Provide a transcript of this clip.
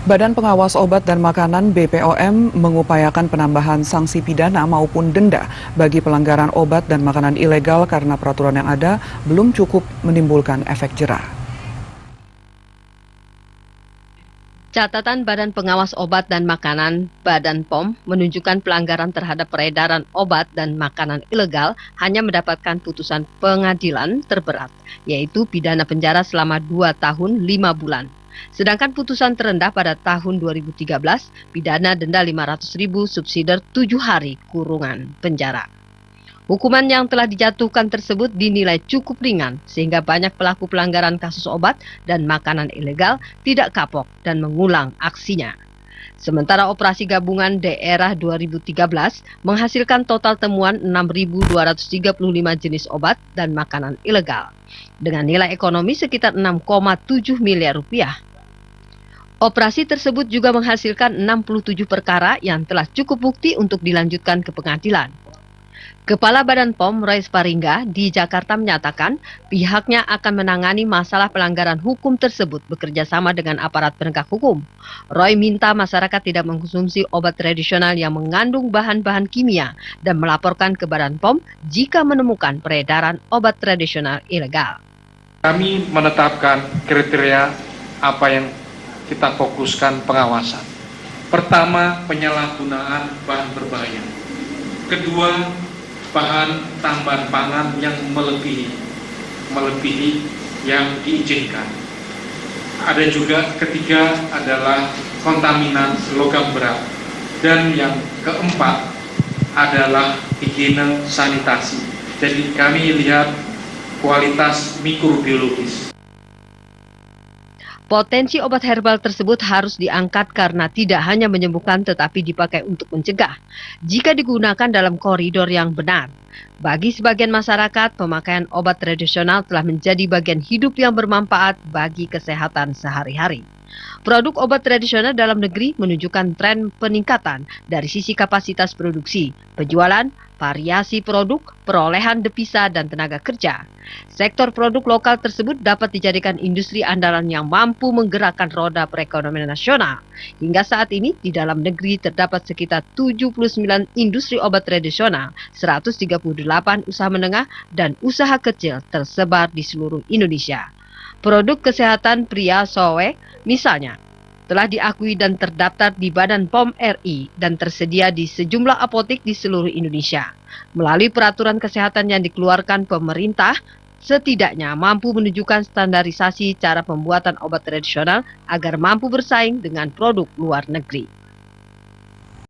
Badan Pengawas Obat dan Makanan (BPOM) mengupayakan penambahan sanksi pidana maupun denda bagi pelanggaran obat dan makanan ilegal karena peraturan yang ada belum cukup menimbulkan efek jera. Catatan Badan Pengawas Obat dan Makanan (Badan POM) menunjukkan pelanggaran terhadap peredaran obat dan makanan ilegal hanya mendapatkan putusan pengadilan terberat, yaitu pidana penjara selama 2 tahun 5 bulan. Sedangkan putusan terendah pada tahun 2013, pidana denda 500.000 subsidi 7 hari kurungan penjara. Hukuman yang telah dijatuhkan tersebut dinilai cukup ringan sehingga banyak pelaku pelanggaran kasus obat dan makanan ilegal tidak kapok dan mengulang aksinya. Sementara operasi gabungan daerah 2013 menghasilkan total temuan 6.235 jenis obat dan makanan ilegal dengan nilai ekonomi sekitar 6,7 miliar rupiah. Operasi tersebut juga menghasilkan 67 perkara yang telah cukup bukti untuk dilanjutkan ke pengadilan. Kepala Badan POM, Roy Sparingga, di Jakarta menyatakan pihaknya akan menangani masalah pelanggaran hukum tersebut bekerja sama dengan aparat penegak hukum. Roy minta masyarakat tidak mengkonsumsi obat tradisional yang mengandung bahan-bahan kimia dan melaporkan ke Badan POM jika menemukan peredaran obat tradisional ilegal. Kami menetapkan kriteria apa yang kita fokuskan pengawasan. Pertama, penyalahgunaan bahan berbahaya. Kedua, bahan tambahan pangan yang melebihi yang diizinkan. Ada juga ketiga adalah kontaminan logam berat. Dan yang keempat adalah higiene sanitasi. Jadi kami lihat kualitas mikrobiologis. Potensi obat herbal tersebut harus diangkat karena tidak hanya menyembuhkan tetapi dipakai untuk mencegah jika digunakan dalam koridor yang benar. Bagi sebagian masyarakat, pemakaian obat tradisional telah menjadi bagian hidup yang bermanfaat bagi kesehatan sehari-hari. Produk obat tradisional dalam negeri menunjukkan tren peningkatan dari sisi kapasitas produksi, penjualan, variasi produk, perolehan devisa, dan tenaga kerja. Sektor produk lokal tersebut dapat dijadikan industri andalan yang mampu menggerakkan roda perekonomian nasional. Hingga saat ini, di dalam negeri terdapat sekitar 79 industri obat tradisional, 138 usaha menengah, dan usaha kecil tersebar di seluruh Indonesia. Produk kesehatan pria Sowe, misalnya, telah diakui dan terdaftar di Badan POM RI dan tersedia di sejumlah apotek di seluruh Indonesia. Melalui peraturan kesehatan yang dikeluarkan pemerintah, setidaknya mampu menunjukkan standarisasi cara pembuatan obat tradisional agar mampu bersaing dengan produk luar negeri.